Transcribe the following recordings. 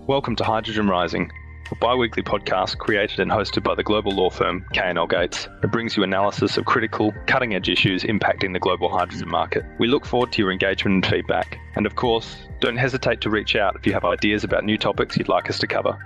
Welcome to Hydrogen Rising, a bi-weekly podcast created and hosted by the global law firm K&L Gates. It brings you analysis of critical, cutting-edge issues impacting the global hydrogen market. We look forward to your engagement and feedback. And of course, don't hesitate to reach out if you have ideas about new topics you'd like us to cover.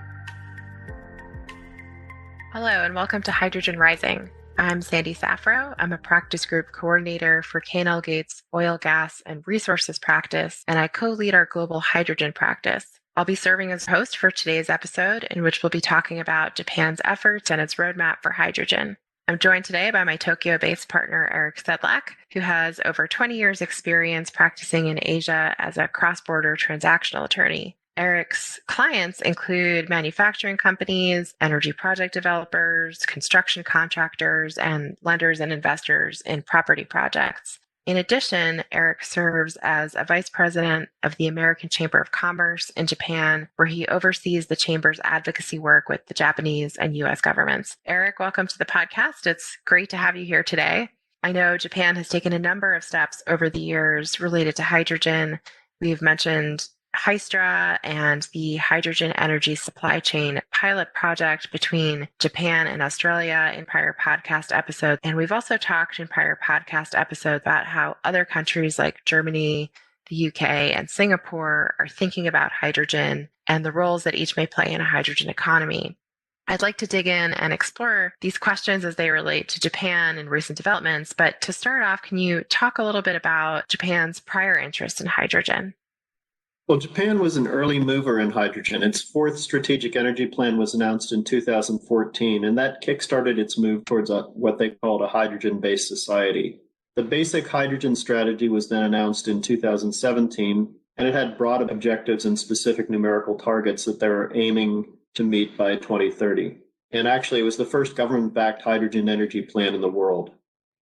Hello and welcome to Hydrogen Rising. I'm Sandi Safro. I'm a practice group coordinator for K&L Gates Oil, Gas, and Resources practice, and I co-lead our global hydrogen practice. I'll be serving as host for today's episode, in which we'll be talking about Japan's efforts and its roadmap for hydrogen. I'm joined today by my Tokyo-based partner, Eric Sedlak, who has over 20 years experience practicing in Asia as a cross-border transactional attorney. Eric's clients include manufacturing companies, energy project developers, construction contractors, and lenders and investors in property projects. In addition, Eric serves as a vice president of the American Chamber of Commerce in Japan, where he oversees the chamber's advocacy work with the Japanese and U.S. governments. Eric, welcome to the podcast. It's great to have you here today. I know Japan has taken a number of steps over the years related to hydrogen. We've mentioned Hystra and the hydrogen energy supply chain pilot project between Japan and Australia in prior podcast episodes. And we've also talked in prior podcast episodes about how other countries like Germany, the UK, and Singapore are thinking about hydrogen and the roles that each may play in a hydrogen economy. I'd like to dig in and explore these questions as they relate to Japan and recent developments. But to start off, can you talk a little bit about Japan's prior interest in hydrogen? Well, Japan was an early mover in hydrogen. Its fourth strategic energy plan was announced in 2014, and that kickstarted its move towards what they called a hydrogen-based society. The basic hydrogen strategy was then announced in 2017, and it had broad objectives and specific numerical targets that they were aiming to meet by 2030. And actually, it was the first government-backed hydrogen energy plan in the world.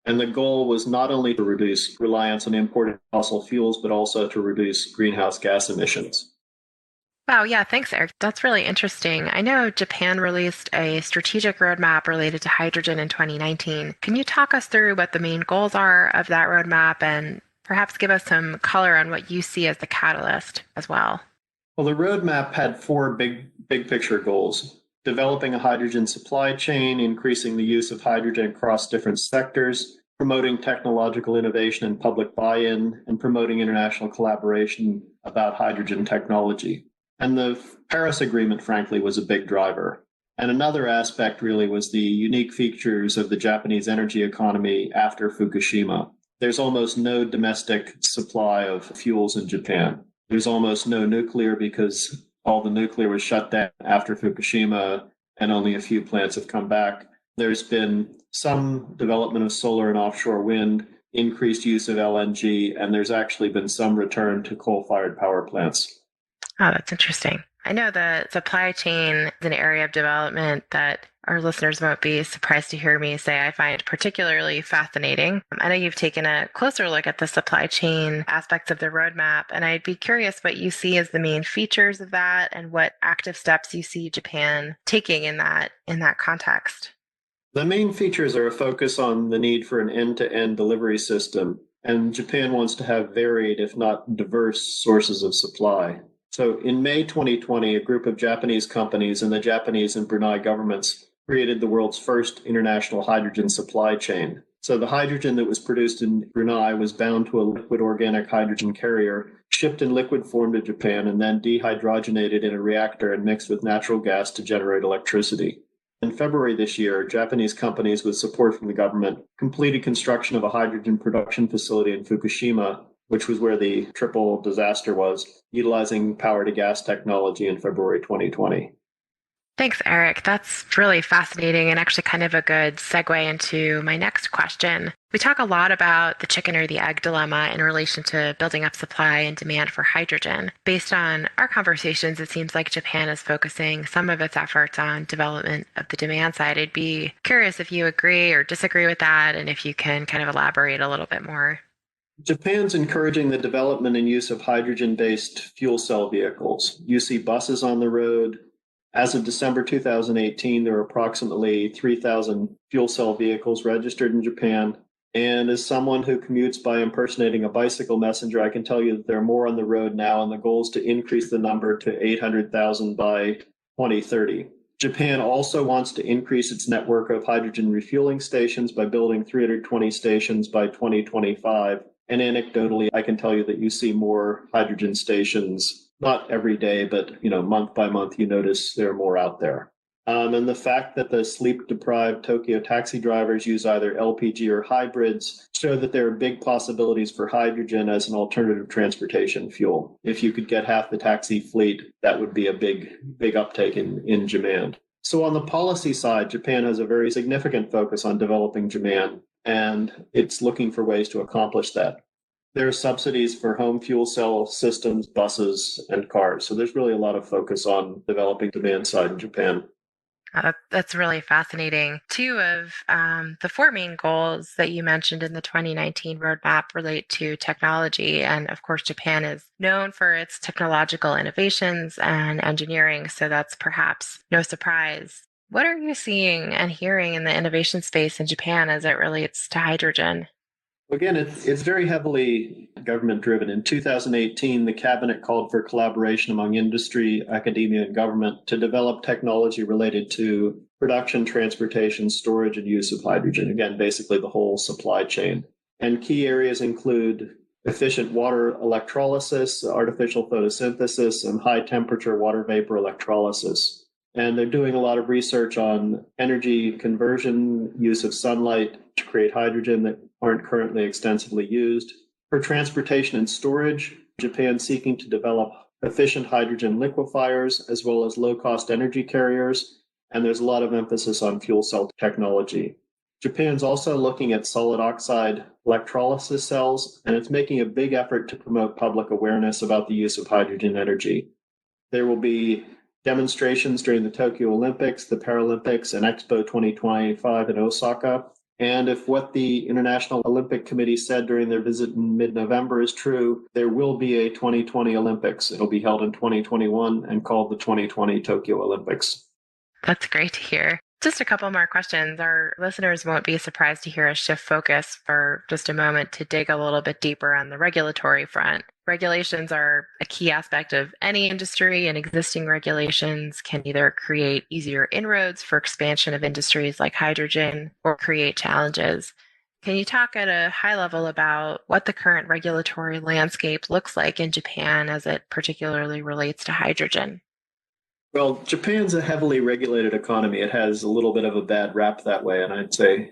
And the goal was not only to reduce reliance on imported fossil fuels, but also to reduce greenhouse gas emissions. Wow, yeah, thanks, Eric. That's really interesting. I know Japan released a strategic roadmap related to hydrogen in 2019. Can you talk us through what the main goals are of that roadmap and perhaps give us some color on what you see as the catalyst as well? Well, the roadmap had four big picture goals. Developing a hydrogen supply chain, increasing the use of hydrogen across different sectors, promoting technological innovation and public buy-in, and promoting international collaboration about hydrogen technology. And the Paris Agreement, frankly, was a big driver. And another aspect really was the unique features of the Japanese energy economy after Fukushima. There's almost no domestic supply of fuels in Japan. There's almost no nuclear because all the nuclear was shut down after Fukushima, and only a few plants have come back. There's been some development of solar and offshore wind, increased use of LNG, and there's actually been some return to coal-fired power plants. Oh, that's interesting. I know the supply chain is an area of development that our listeners won't be surprised to hear me say I find particularly fascinating. I know you've taken a closer look at the supply chain aspects of the roadmap, and I'd be curious what you see as the main features of that and what active steps you see Japan taking in that context. The main features are a focus on the need for an end-to-end delivery system, and Japan wants to have varied, if not diverse, sources of supply. So in May 2020, a group of Japanese companies and the Japanese and Brunei governments created the world's first international hydrogen supply chain. So the hydrogen that was produced in Brunei was bound to a liquid organic hydrogen carrier, shipped in liquid form to Japan, and then dehydrogenated in a reactor and mixed with natural gas to generate electricity. In February this year, Japanese companies with support from the government completed construction of a hydrogen production facility in Fukushima, which was where the triple disaster was, utilizing power-to-gas technology in February 2020. Thanks, Eric. That's really fascinating and actually kind of a good segue into my next question. We talk a lot about the chicken or the egg dilemma in relation to building up supply and demand for hydrogen. Based on our conversations, it seems like Japan is focusing some of its efforts on development of the demand side. I'd be curious if you agree or disagree with that, and if you can kind of elaborate a little bit more. Japan's encouraging the development and use of hydrogen-based fuel cell vehicles. You see buses on the road. As of December 2018, there were approximately 3,000 fuel cell vehicles registered in Japan, And as someone who commutes by impersonating a bicycle messenger, I can tell you that there are more on the road now, and the goal is to increase the number to 800,000 by 2030. Japan also wants to increase its network of hydrogen refueling stations by building 320 stations by 2025. And anecdotally, I can tell you that you see more hydrogen stations, not every day, but month by month, you notice there are more out there. And the fact that the sleep-deprived Tokyo taxi drivers use either LPG or hybrids show that there are big possibilities for hydrogen as an alternative transportation fuel. If you could get half the taxi fleet, that would be a big uptake in demand. So on the policy side, Japan has a very significant focus on developing demand, and it's looking for ways to accomplish that. There are subsidies for home fuel cell systems, buses, and cars. So there's really a lot of focus on developing demand side in Japan. That's really fascinating. Two of the four main goals that you mentioned in the 2019 roadmap relate to technology. And of course, Japan is known for its technological innovations and engineering, so that's perhaps no surprise. What are you seeing and hearing in the innovation space in Japan as it relates to hydrogen? Again, it's very heavily government driven. In 2018, the cabinet called for collaboration among industry, academia, and government to develop technology related to production, transportation, storage, and use of hydrogen. Again, basically the whole supply chain. And key areas include efficient water electrolysis, artificial photosynthesis, and high temperature water vapor electrolysis. And they're doing a lot of research on energy conversion, use of sunlight to create hydrogen that aren't currently extensively used. For transportation and storage, Japan's seeking to develop efficient hydrogen liquefiers as well as low-cost energy carriers, and there's a lot of emphasis on fuel cell technology. Japan's also looking at solid oxide electrolysis cells, and it's making a big effort to promote public awareness about the use of hydrogen energy. There will be demonstrations during the Tokyo Olympics, the Paralympics, and Expo 2025 in Osaka. And if what the International Olympic Committee said during their visit in mid-November is true, there will be a 2020 Olympics. It'll be held in 2021 and called the 2020 Tokyo Olympics. That's great to hear. Just a couple more questions. Our listeners won't be surprised to hear us shift focus for just a moment to dig a little bit deeper on the regulatory front. Regulations are a key aspect of any industry, and existing regulations can either create easier inroads for expansion of industries like hydrogen or create challenges. Can you talk at a high level about what the current regulatory landscape looks like in Japan as it particularly relates to hydrogen? Well, Japan's a heavily regulated economy. It has a little bit of a bad rap that way. And I'd say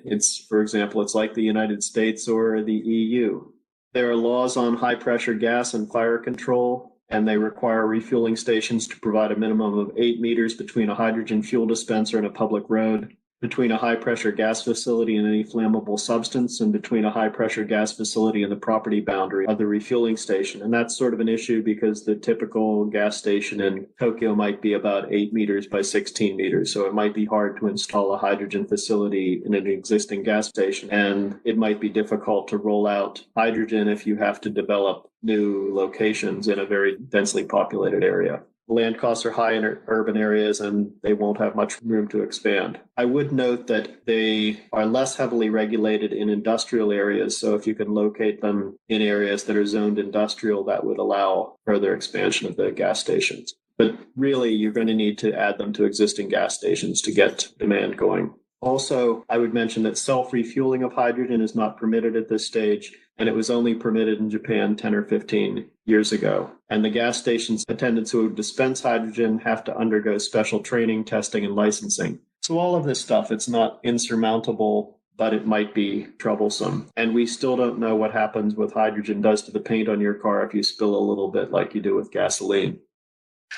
for example, it's like the United States or the EU. There are laws on high pressure gas and fire control, and they require refueling stations to provide a minimum of 8 meters between a hydrogen fuel dispenser and a public road, between a high pressure gas facility and any flammable substance, and between a high pressure gas facility and the property boundary of the refueling station. And that's sort of an issue because the typical gas station in Tokyo might be about 8 meters by 16 meters. So it might be hard to install a hydrogen facility in an existing gas station. And it might be difficult to roll out hydrogen if you have to develop new locations in a very densely populated area. Land costs are high in urban areas and they won't have much room to expand. I would note that they are less heavily regulated in industrial areas. So if you can locate them in areas that are zoned industrial, that would allow further expansion of the gas stations. But really, you're going to need to add them to existing gas stations to get demand going. Also, I would mention that self-refueling of hydrogen is not permitted at this stage, and it was only permitted in Japan 10 or 15 years ago. And the gas stations attendants who dispense hydrogen have to undergo special training, testing, and licensing. So all of this stuff, it's not insurmountable, but it might be troublesome. And we still don't know what happens with hydrogen does to the paint on your car if you spill a little bit like you do with gasoline.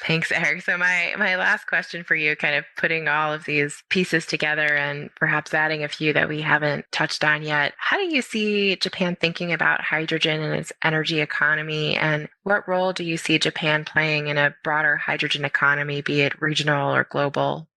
Thanks, Eric. So my last question for you, kind of putting all of these pieces together and perhaps adding a few that we haven't touched on yet. How do you see Japan thinking about hydrogen and its energy economy? And what role do you see Japan playing in a broader hydrogen economy, be it regional or global?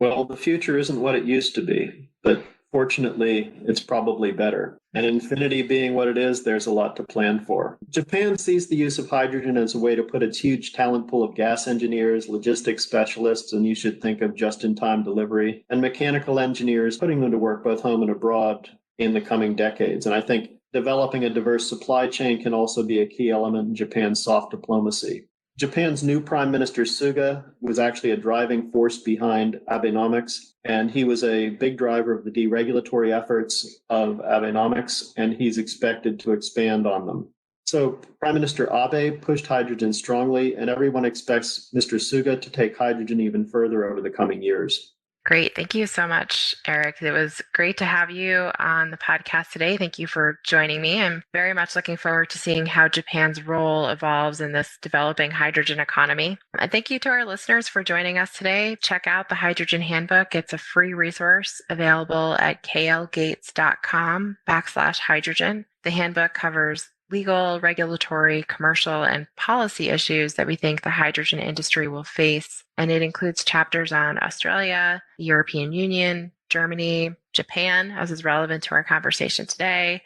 Well, the future isn't what it used to be, but fortunately, it's probably better. And infinity being what it is, there's a lot to plan for. Japan sees the use of hydrogen as a way to put its huge talent pool of gas engineers, logistics specialists, and you should think of just-in-time delivery, and mechanical engineers, putting them to work both home and abroad in the coming decades. And I think developing a diverse supply chain can also be a key element in Japan's soft diplomacy. Japan's new Prime Minister Suga was actually a driving force behind Abenomics, and he was a big driver of the deregulatory efforts of Abenomics, and he's expected to expand on them. So Prime Minister Abe pushed hydrogen strongly, and everyone expects Mr. Suga to take hydrogen even further over the coming years. Great. Thank you so much, Eric. It was great to have you on the podcast today. Thank you for joining me. I'm very much looking forward to seeing how Japan's role evolves in this developing hydrogen economy. And thank you to our listeners for joining us today. Check out the Hydrogen Handbook. It's a free resource available at klgates.com/hydrogen. The handbook covers legal, regulatory, commercial, and policy issues that we think the hydrogen industry will face. And it includes chapters on Australia, the European Union, Germany, Japan, as is relevant to our conversation today,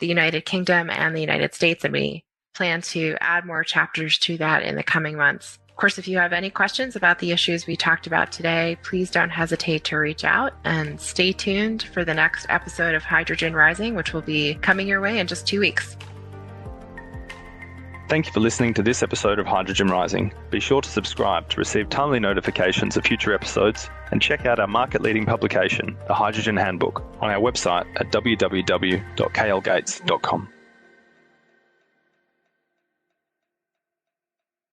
the United Kingdom, and the United States. And we plan to add more chapters to that in the coming months. Of course, if you have any questions about the issues we talked about today, please don't hesitate to reach out, and stay tuned for the next episode of Hydrogen Rising, which will be coming your way in just 2 weeks. Thank you for listening to this episode of Hydrogen Rising. Be sure to subscribe to receive timely notifications of future episodes, and check out our market-leading publication, the Hydrogen Handbook, on our website at www.klgates.com.